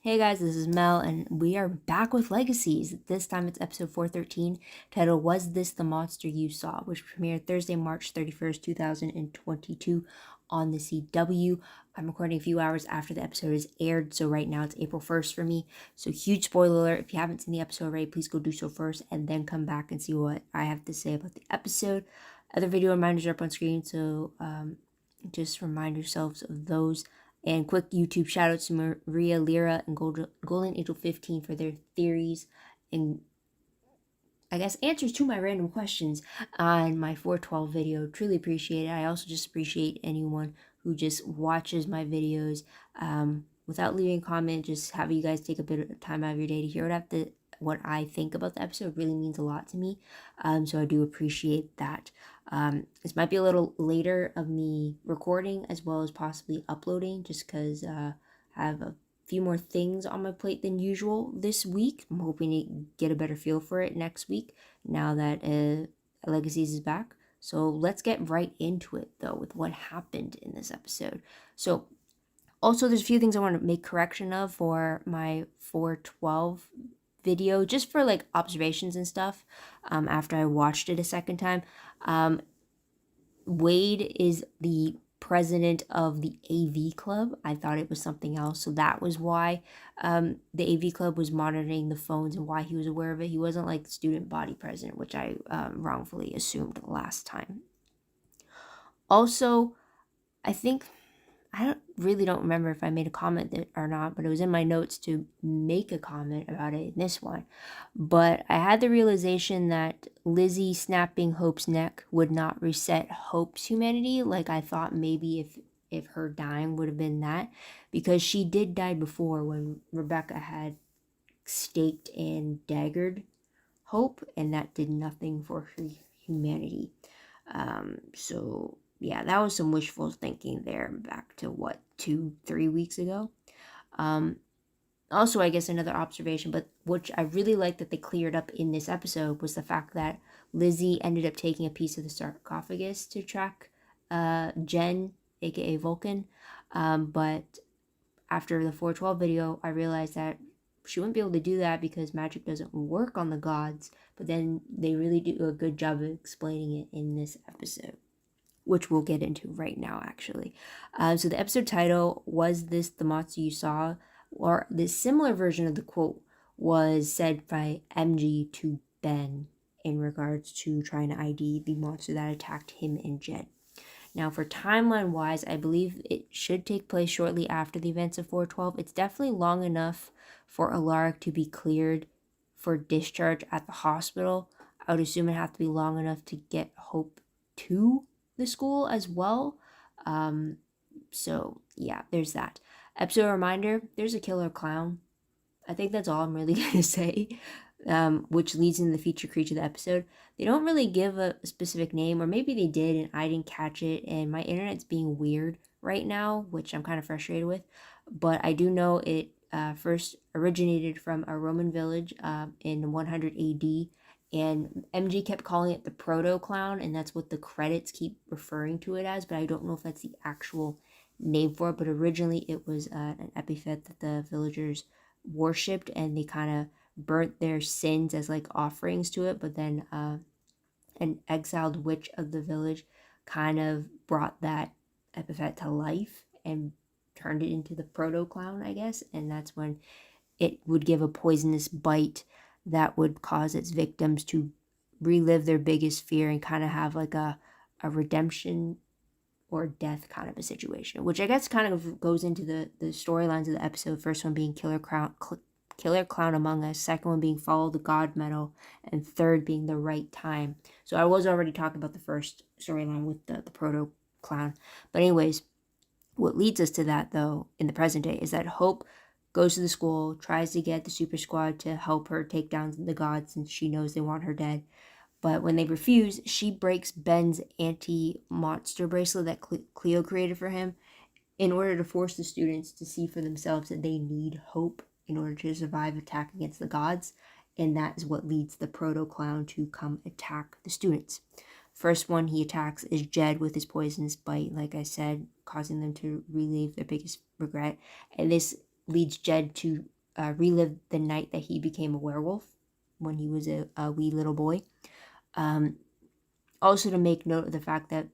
Hey guys, this is Mel, and we are back with Legacies. This time it's episode 413, titled Was This the Monster You Saw?, which premiered Thursday, March 31st, 2022 on the CW. I'm recording a few hours after the episode is aired, so right now it's April 1st for me. So huge spoiler alert. If you haven't seen the episode already, please go do so first and then come back and see what I have to say about the episode. Other video reminders are up on screen, so just remind yourselves of those. And quick YouTube shout outs to Maria Lira and Golden Angel 15 for their theories and I guess answers to my random questions on my 412 video. Truly appreciate it. I also just appreciate anyone who just watches my videos without leaving a comment. Just having you guys take a bit of time out of your day to hear what I think about the episode really means a lot to me. So I do appreciate that. This might be a little later of me recording as well as possibly uploading, just because I have a few more things on my plate than usual this week. I'm hoping to get a better feel for it next week now that Legacies is back. So let's get right into it though with what happened in this episode. So also there's a few things I want to make correction of for my 412 video, just for like observations and stuff after I watched it a second time. Wade is the president of the AV club. I thought it was something else, so that was why the AV club was monitoring the phones and why he was aware of it. He wasn't like the student body president, which I wrongfully assumed last time. Also, I don't remember if I made a comment or not, but it was in my notes to make a comment about it in this one. But I had the realization that Lizzie snapping Hope's neck would not reset Hope's humanity. Like I thought maybe if her dying would have been that, because she did die before when Rebecca had staked and daggered Hope, and that did nothing for her humanity. So yeah, that was some wishful thinking there back to 2-3 weeks ago. Also, I guess another observation, but which I really like that they cleared up in this episode, was the fact that Lizzie ended up taking a piece of the sarcophagus to track Jen, aka Vulcan. But after the 412 video, I realized that she wouldn't be able to do that because magic doesn't work on the gods. But then they really do a good job of explaining it in this episode, which we'll get into right now, actually. So the episode title, Was This the Monster You Saw? Or this similar version of the quote was said by MG to Ben in regards to trying to ID the monster that attacked him and Jen. Now, for timeline-wise, I believe it should take place shortly after the events of 412. It's definitely long enough for Alaric to be cleared for discharge at the hospital. I would assume it'd have to be long enough to get Hope to the school as well. So yeah, there's that. Episode reminder, there's a killer clown. I think that's all I'm really gonna say, which leads into the feature creature of the episode. They don't really give a specific name, or maybe they did and I didn't catch it, and my internet's being weird right now, which I'm kind of frustrated with. But I do know it first originated from a Roman village in 100 AD, and MG kept calling it the proto-clown, and that's what the credits keep referring to it as, but I don't know if that's the actual name for it. But originally it was an epithet that the villagers worshipped, and they kind of burnt their sins as like offerings to it. But then an exiled witch of the village kind of brought that epithet to life and turned it into the proto-clown, I guess, and that's when it would give a poisonous bite that would cause its victims to relive their biggest fear and kind of have like a redemption or death kind of a situation, which I guess kind of goes into the storylines of the episode. First one being Killer Clown Among Us, second one being Follow the God Medal, and third being The Right Time. So I was already talking about the first storyline with the proto clown. But anyways, what leads us to that though in the present day is that Hope goes to the school, tries to get the super squad to help her take down the gods since she knows they want her dead. But when they refuse, she breaks Ben's anti-monster bracelet that Cleo created for him in order to force the students to see for themselves that they need Hope in order to survive attack against the gods. And that is what leads the proto-clown to come attack the students. First one he attacks is Jed with his poisonous bite, like I said, causing them to relive their biggest regret. And this leads Jed to relived the night that he became a werewolf when he was a wee little boy. Also to make note of the fact that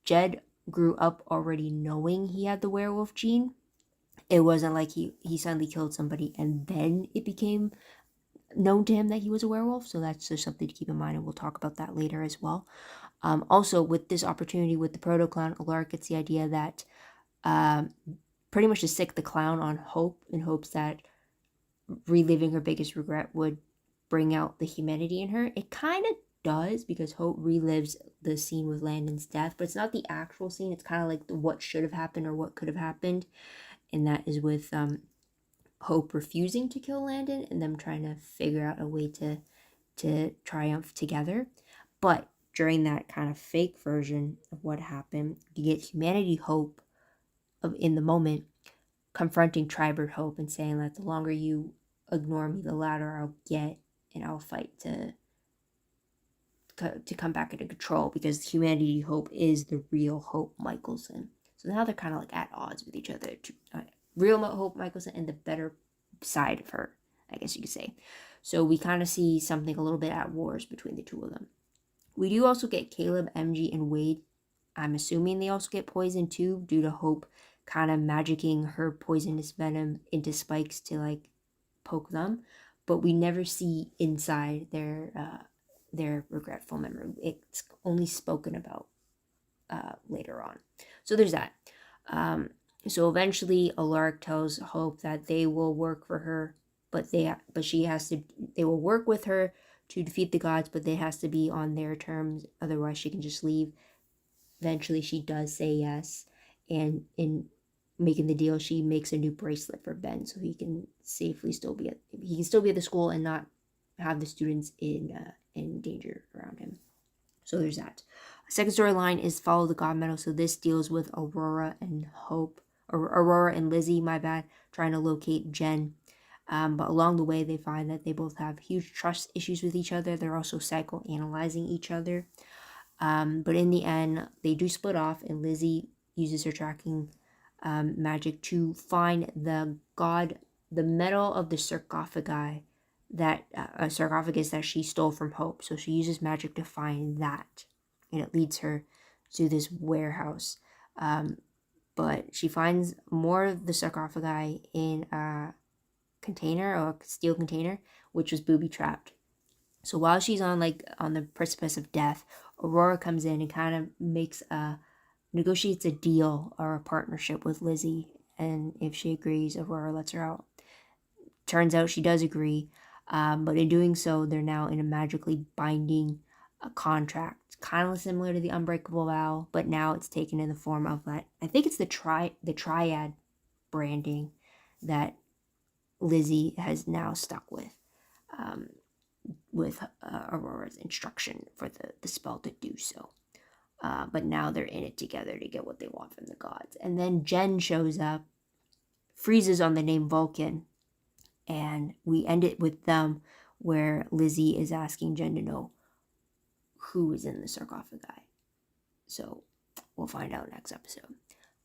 Jed grew up already knowing he had the werewolf gene. It wasn't like he suddenly killed somebody and then it became known to him that he was a werewolf. So that's just something to keep in mind, and we'll talk about that later as well. Also, with this opportunity with the proto-clown, Alaric gets the idea that pretty much to sick the clown on Hope in hopes that reliving her biggest regret would bring out the humanity in her. It kind of does, because Hope relives the scene with Landon's death, but it's not the actual scene. It's kind of like what should have happened or what could have happened, and that is with Hope refusing to kill Landon and them trying to figure out a way to triumph together. But during that kind of fake version of what happened, you get humanity Hope in the moment confronting Tribert Hope and saying that the longer you ignore me, the louder I'll get, and I'll fight to come back into control, because humanity Hope is the real Hope Michelson. So now they're kind of like at odds with each other. Real Hope Michelson and the better side of her, I guess you could say. So we kind of see something a little bit at wars between the two of them. We do also get Caleb, MG, and Wade. I'm assuming they also get poisoned too, due to Hope kind of magicking her poisonous venom into Spikes to like poke them. But we never see inside their regretful memory. It's only spoken about later on. So there's that. So eventually Alaric tells Hope that they will work for her, but they will work with her to defeat the gods, but they has to be on their terms, otherwise she can just leave. Eventually she does say yes, and in making the deal, she makes a new bracelet for Ben so he can safely still be at the school and not have the students in danger around him. So there's that. Second storyline is Follow the God Meadow. So this deals with Aurora and Lizzie, trying to locate Jen. But along the way, they find that they both have huge trust issues with each other. They're also psychoanalyzing each other. But in the end, they do split off, and Lizzie uses her tracking magic to find the metal of the sarcophagus that she stole from Hope. So she uses magic to find that, and it leads her to this warehouse. But she finds more of the sarcophagi in a container, or a steel container, which was booby trapped. So while she's on the precipice of death, Aurora comes in and kind of negotiates a deal or a partnership with Lizzie, and if she agrees, Aurora lets her out. Turns out she does agree, but in doing so, they're now in a magically binding contract, kind of similar to the Unbreakable Vow, but now it's taken in the form of that. I think it's the triad branding that Lizzie has now stuck with Aurora's instruction for the spell to do so. But now they're in it together to get what they want from the gods. And then Jen shows up, freezes on the name Vulcan, and we end it with them where Lizzie is asking Jen to know who is in the sarcophagi. So we'll find out next episode.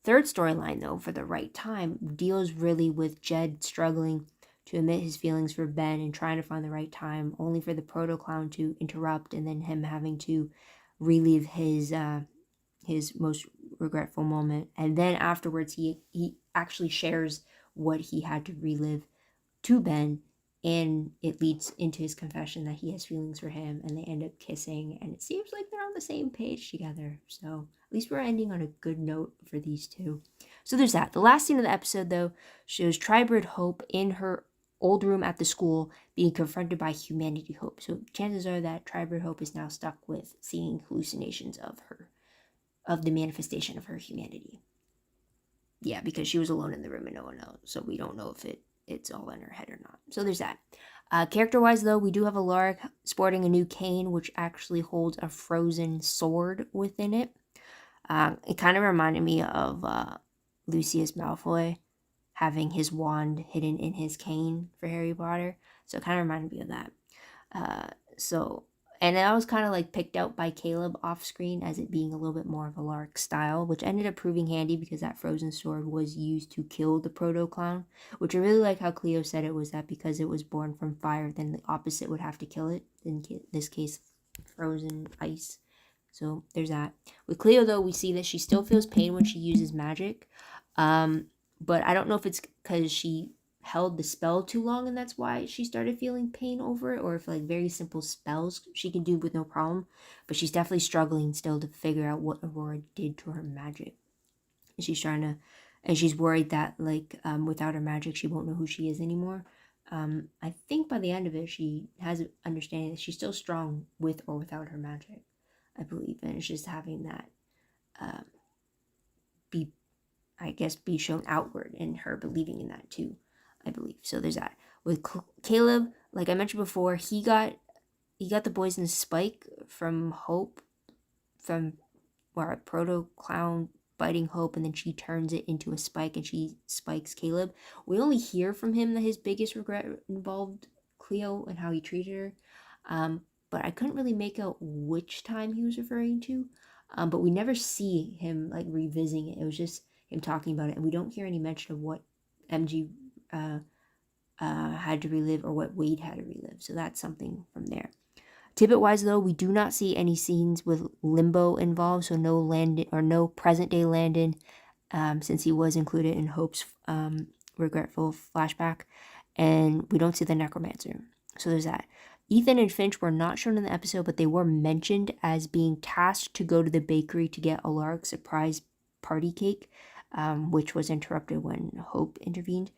Third storyline, though, for the right time, deals really with Jed struggling to admit his feelings for Ben and trying to find the right time, only for the proto-clown to interrupt, and then him having to relive his most regretful moment. And then afterwards, he actually shares what he had to relive to Ben, and it leads into his confession that he has feelings for him, and they end up kissing, and it seems like they're on the same page together. So at least we're ending on a good note for these two. So there's that. The last scene of the episode, though, shows Tribert Hope in her old room at the school being confronted by Humanity Hope. So chances are that Tribert Hope is now stuck with seeing hallucinations of the manifestation of her humanity. Yeah, because she was alone in the room and no one knows, so we don't know if it's all in her head or not. So there's that. Character-wise, though, we do have Alaric sporting a new cane, which actually holds a frozen sword within it. It kind of reminded me of Lucius Malfoy having his wand hidden in his cane for Harry Potter. So it kind of reminded me of that. So And that was kind of like picked out by Caleb off screen as it being a little bit more of Alaric's style, which ended up proving handy because that frozen sword was used to kill the proto clown. Which I really like how Cleo said it was that because it was born from fire, then the opposite would have to kill it. In this case, frozen ice. So there's that. With Cleo though, we see that she still feels pain when she uses magic, but I don't know if it's because she held the spell too long and that's why she started feeling pain over it, or if like very simple spells she can do with no problem, but she's definitely struggling still to figure out what Aurora did to her magic. And she's trying to, and she's worried that like without her magic she won't know who she is anymore. I think by the end of it she has an understanding that she's still strong with or without her magic, I believe, and it's just having that be, I guess, be shown outward and her believing in that too, I believe. So there's that. With Caleb, like I mentioned before, he got the poison spike from Hope, from where a proto clown biting Hope, and then she turns it into a spike and she spikes Caleb. We only hear from him that his biggest regret involved Cleo and how he treated her. But I couldn't really make out which time he was referring to. But we never see him like revisiting it. It was just him talking about it, and we don't hear any mention of what MG had to relive or what Wade had to relive. So that's something from there. Tidbit wise though, we do not see any scenes with Limbo involved, so no Landon or no present day Landon, since he was included in Hope's regretful flashback, and we don't see the Necromancer. So there's that. Ethan and Finch were not shown in the episode, but they were mentioned as being tasked to go to the bakery to get Alaric's surprise party cake, which was interrupted when Hope intervened.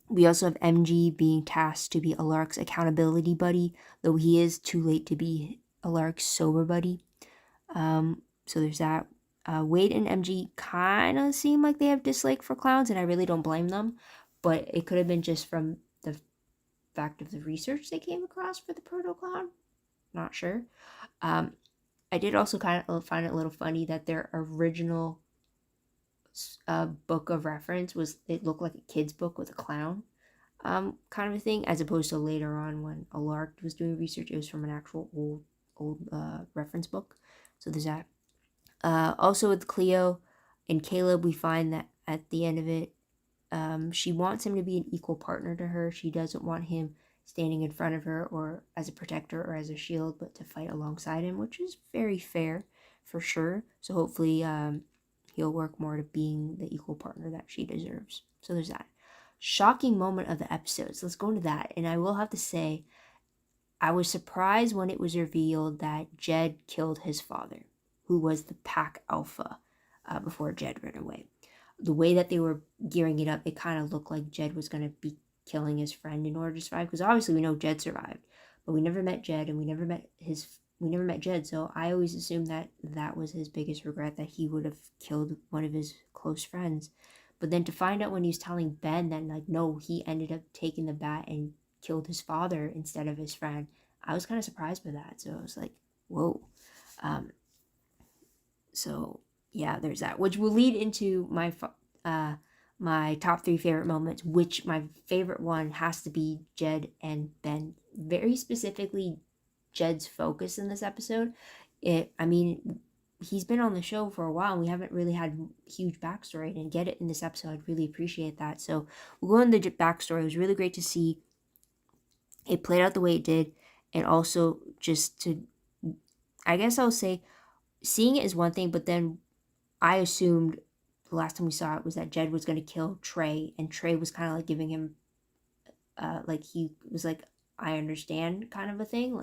We also have MG being tasked to be Alaric's accountability buddy, though he is too late to be Alaric's sober buddy. So there's that. Wade and MG kind of seem like they have dislike for clowns, and I really don't blame them. But it could have been just from the fact of the research they came across for the proto clown. Not sure. I did also kind of find it a little funny that their original book of reference was, it looked like a kid's book with a clown kind of a thing, as opposed to later on when Alaric was doing research, it was from an actual old reference book. So there's that. Also with Cleo and Caleb, we find that at the end of it, she wants him to be an equal partner to her. She doesn't want him standing in front of her or as a protector or as a shield, but to fight alongside him, which is very fair for sure. So hopefully he'll work more to being the equal partner that she deserves. So there's that. Shocking moment of the episode. So let's go into that. And I will have to say, I was surprised when it was revealed that Jed killed his father, who was the pack alpha, before Jed ran away. The way that they were gearing it up, it kind of looked like Jed was going to be killing his friend in order to survive, because obviously we know Jed survived, but we never met Jed, and we never met Jed, so I always assumed that that was his biggest regret, that he would have killed one of his close friends. But then to find out when he was telling Ben that, like, no, he ended up taking the bat and killed his father instead of his friend, I was kind of surprised by that. So I was like, whoa. So yeah, there's that, which will lead into my top 3 favorite moments, which my favorite one has to be Jed and Ben. Very specifically, Jed's focus in this episode. He's been on the show for a while and we haven't really had huge backstory, and get it in this episode. I'd really appreciate that. So we'll go into the backstory. It was really great to see it played out the way it did, and also just to, I guess I'll say, seeing it is one thing, but then I assumed the last time we saw it was that Jed was going to kill Trey, and Trey was kind of like giving him, like he was like, I understand kind of a thing,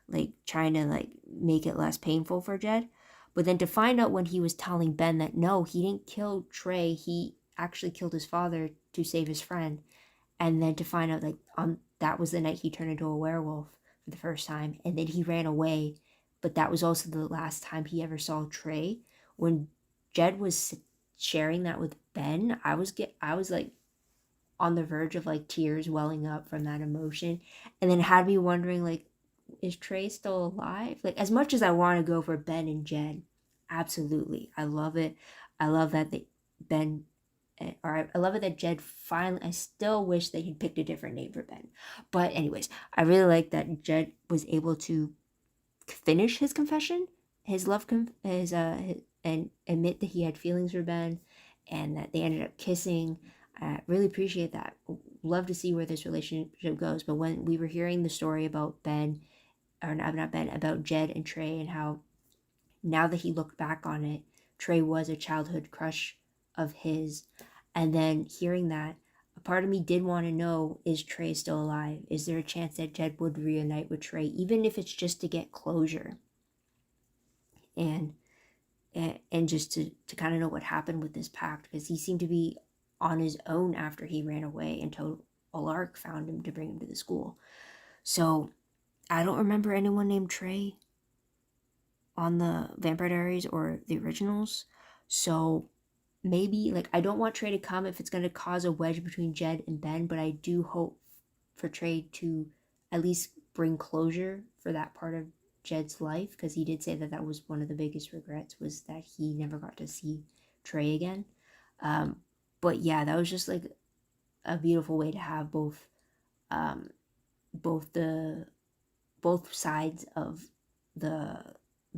like trying to like make it less painful for Jed. But then to find out when he was telling Ben that no, he didn't kill Trey, he actually killed his father to save his friend. And then to find out like that was the night he turned into a werewolf for the first time, and then he ran away. But that was also the last time he ever saw Trey. When Jed was sharing that with Ben, I was like on the verge of like tears welling up from that emotion, and then had me wondering, like, is Trey still alive? Like, as much as I want to go for Ben and Jed, absolutely, I love it. I love that I love it that Jed finally, I still wish they had picked a different name for Ben. But anyways, I really like that Jed was able to finish his confession, and admit that he had feelings for Ben, and that they ended up kissing. I really appreciate that. Love to see where this relationship goes. But when we were hearing the story about Ben, or not Ben, about Jed and Trey, and how now that he looked back on it, Trey was a childhood crush of his. And then hearing that, a part of me did want to know, is Trey still alive? Is there a chance that Jed would reunite with Trey, even if it's just to get closure? And just to kind of know what happened with this pact, because he seemed to be on his own after he ran away until Alark found him to bring him to the school. So I don't remember anyone named Trey on the Vampire Diaries or the originals. So maybe, like, I don't want Trey to come if it's going to cause a wedge between Jed and Ben, but I do hope for Trey to at least bring closure for that part of Jed's life, because he did say that that was one of the biggest regrets, was that he never got to see Trey again. But yeah, that was just like a beautiful way to have both sides of the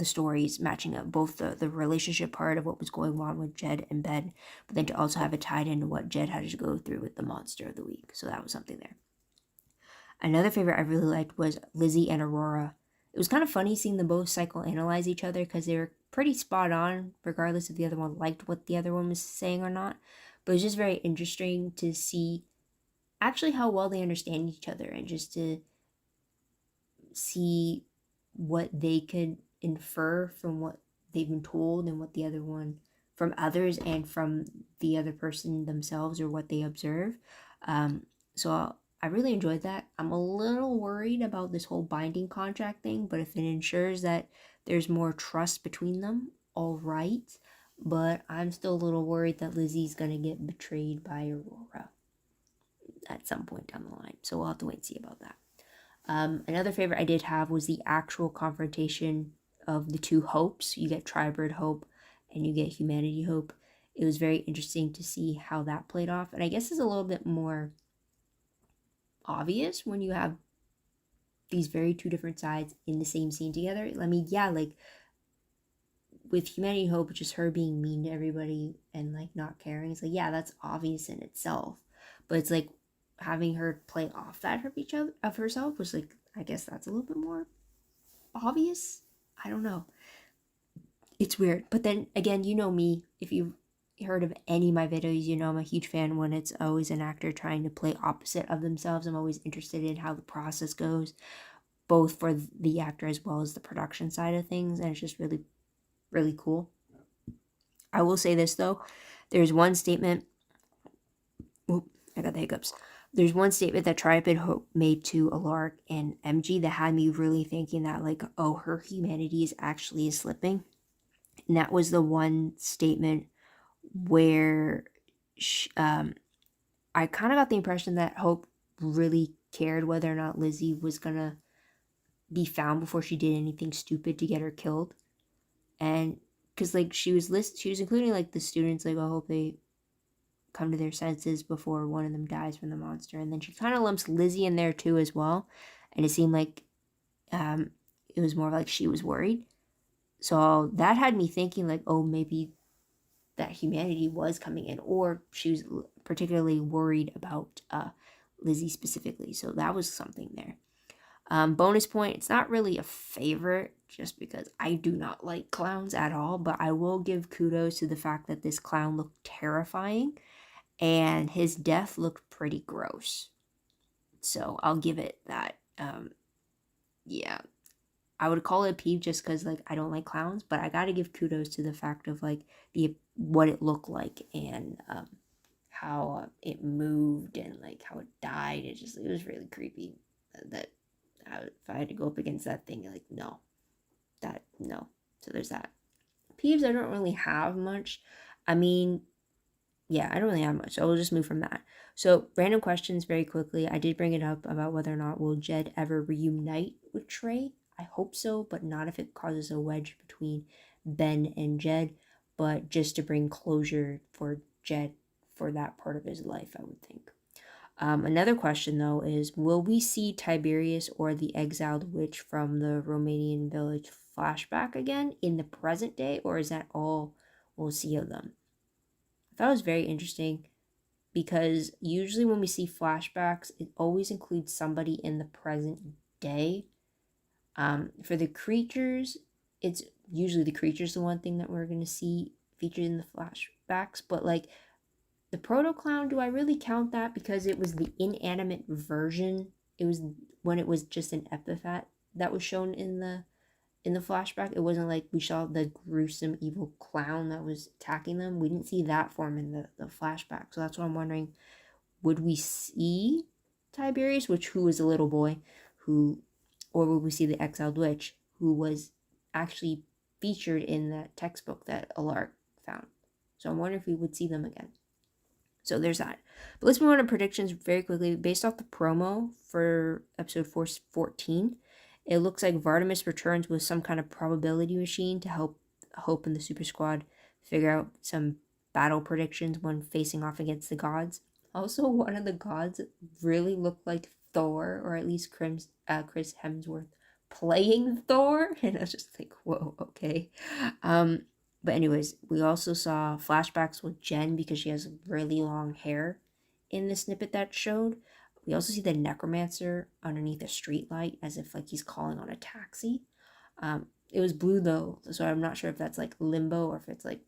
stories matching up, both the relationship part of what was going on with Jed and Ben, but then to also have it tied into what Jed had to go through with the monster of the week. So that was something there. Another favorite I really liked was Lizzie and Aurora. It was kind of funny seeing them both psychoanalyze each other, because they were pretty spot on, regardless if the other one liked what the other one was saying or not. But it was just very interesting to see actually how well they understand each other, and just to see what they could infer from what they've been told, and what the other one, from others and from the other person themselves, or what they observe. So I really enjoyed that. I'm a little worried about this whole binding contract thing, but if it ensures that there's more trust between them, all right. But I'm still a little worried that Lizzie's gonna get betrayed by Aurora at some point down the line. So we'll have to wait and see about that. Another favorite I did have was the actual confrontation of the two hopes. You get Tribird Hope and you get Humanity Hope. It was very interesting to see how that played off. And I guess it's a little bit more obvious when you have these very two different sides in the same scene together. I mean, yeah, like with Humanity Hope, just her being mean to everybody and like not caring, it's like, yeah, that's obvious in itself. But it's like having her play off that of herself was like, I guess that's a little bit more obvious. I don't know. It's weird. But then again, you know me, if you've heard of any of my videos, you know I'm a huge fan when it's always an actor trying to play opposite of themselves. I'm always interested in how the process goes, both for the actor as well as the production side of things, and it's just really, really cool. I will say this though, there's one statement, I got the hiccups. There's one statement that Tribird Hope made to Alark and MG that had me really thinking that, like, oh, her humanity is actually slipping. And that was the one statement where I kind of got the impression that Hope really cared whether or not Lizzie was going to be found before she did anything stupid to get her killed. And because, like, she was including, like, the students, like, I hope they come to their senses before one of them dies from the monster. And then she kind of lumps Lizzie in there too as well, and it seemed like it was more like she was worried. So that had me thinking, like, oh, maybe that humanity was coming in, or she was particularly worried about Lizzie specifically. So that was something there. Bonus point, it's not really a favorite just because I do not like clowns at all, but I will give kudos to the fact that this clown looked terrifying and his death looked pretty gross. So I'll give it that. Yeah, I would call it a peeve just because, like, I don't like clowns, but I gotta give kudos to the fact of, like, what it looked like, and how it moved, and like how it died. It was really creepy. That if I had to go up against that thing, like, no. So there's that. Peeves, I don't really have much. I mean, yeah, I don't really have much, so we'll just move from that. So, random questions very quickly. I did bring it up about whether or not will Jed ever reunite with Trey. I hope so, but not if it causes a wedge between Ben and Jed, but just to bring closure for Jed for that part of his life, I would think. Another question, though, is will we see Tiberius or the exiled witch from the Romanian village flashback again in the present day, or is that all we'll see of them? I thought it was very interesting because usually when we see flashbacks, it always includes somebody in the present day. For the creatures, it's usually the creatures the one thing that we're going to see featured in the flashbacks, but like the proto clown, do I really count that because it was the inanimate version? It was when it was just an epithet that was shown in the flashback. It wasn't like we saw the gruesome evil clown that was attacking them. We didn't see that form in the flashback. So that's what I'm wondering. Would we see Tiberius, who was a little boy, or would we see the exiled witch, who was actually featured in that textbook that Alaric found? So I'm wondering if we would see them again. So there's that. But let's move on to predictions very quickly. Based off the promo for episode 414, it looks like Vardamus returns with some kind of probability machine to help Hope and the Super Squad figure out some battle predictions when facing off against the gods. Also, one of the gods really looked like Thor, or at least Chris Hemsworth playing Thor. And I was just like, whoa, okay. But anyways, we also saw flashbacks with Jen because she has really long hair in the snippet that showed. We also see the necromancer underneath a street light as if like he's calling on a taxi. It was blue though, so I'm not sure if that's like limbo or if it's like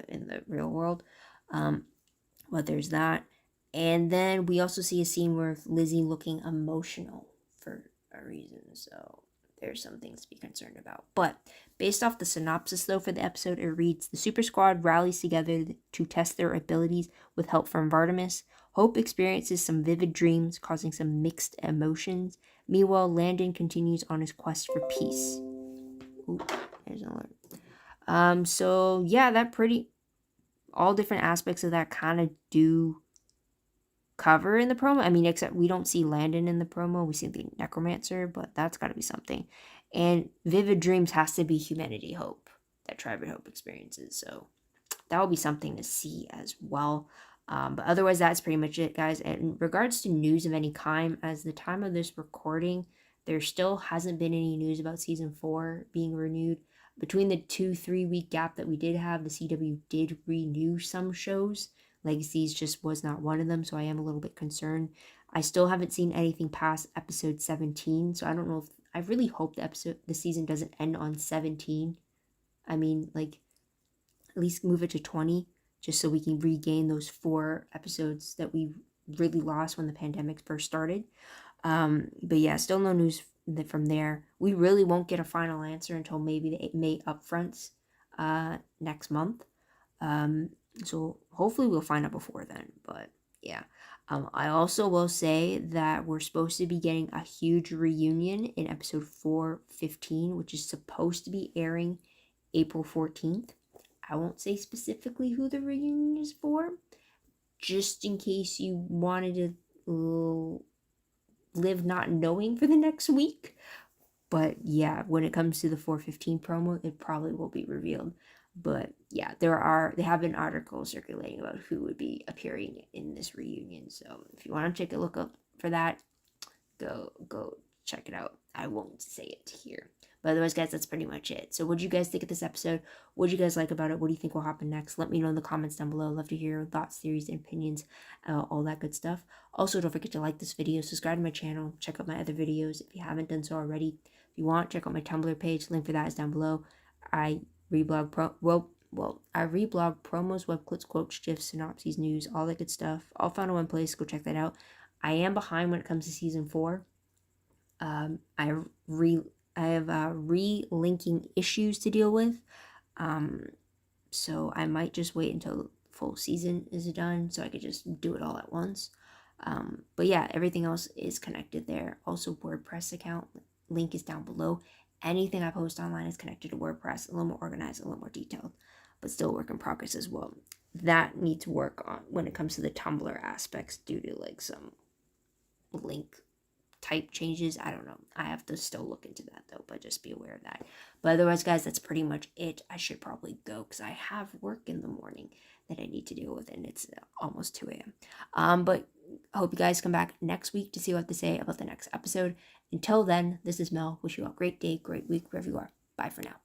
in the real world. But there's that. And then we also see a scene where Lizzie looking emotional for a reason. So there's some things to be concerned about. But based off the synopsis, though, for the episode, it reads, the Super Squad rallies together to test their abilities with help from Vardamus. Hope experiences some vivid dreams, causing some mixed emotions. Meanwhile, Landon continues on his quest for peace. Ooh, there's an alert. So, yeah, all different aspects of that kind of do cover in the promo. I mean, except we don't see Landon in the promo. We see the necromancer, but that's got to be something. And vivid dreams has to be humanity hope that Tribal Hope experiences. So that will be something to see as well. But otherwise, that's pretty much it, guys. And in regards to news of any kind, as the time of this recording, there still hasn't been any news about season 4 being renewed. Between the 2-3 week gap that we did have, the CW did renew some shows. Legacies just was not one of them, so I am a little bit concerned. I still haven't seen anything past episode 17, so I don't know if I really hope the season doesn't end on 17. I mean, like, at least move it to 20, just so we can regain those 4 episodes that we really lost when the pandemic first started. But yeah, still no news from there. We really won't get a final answer until maybe the May upfronts next month. So hopefully we'll find out before then. But yeah, I also will say that we're supposed to be getting a huge reunion in episode 415, which is supposed to be airing April 14th. I won't say specifically who the reunion is for, just in case you wanted to live not knowing for the next week. But yeah, when it comes to the 415 promo, it probably will be revealed. But yeah, they have been articles circulating about who would be appearing in this reunion. So if you want to take a look up for that, go check it out. I won't say it here. But otherwise, guys, that's pretty much it. So what did you guys think of this episode? What did you guys like about it? What do you think will happen next? Let me know in the comments down below. I'd love to hear your thoughts, theories, and opinions, all that good stuff. Also, don't forget to like this video, subscribe to my channel, check out my other videos if you haven't done so already. If you want, check out my Tumblr page. Link for that is down below. I reblog promos, web clips, quotes, gifs, synopses, news, all that good stuff. All found in one place. Go check that out. I am behind when it comes to season 4. I have relinking issues to deal with. So I might just wait until the full season is done so I could just do it all at once. But yeah, everything else is connected there. Also, WordPress account link is down below. Anything I post online is connected to WordPress, a little more organized, a little more detailed, but still a work in progress as well. That needs work on when it comes to the Tumblr aspects due to like some link type changes. I don't know. I have to still look into that though, but just be aware of that. But otherwise, guys, that's pretty much it. I should probably go because I have work in the morning that I need to deal with, and it's almost 2 a.m. But I hope you guys come back next week to see what to say about the next episode. Until then, this is Mel. Wish you all a great day, great week, wherever you are. Bye for now.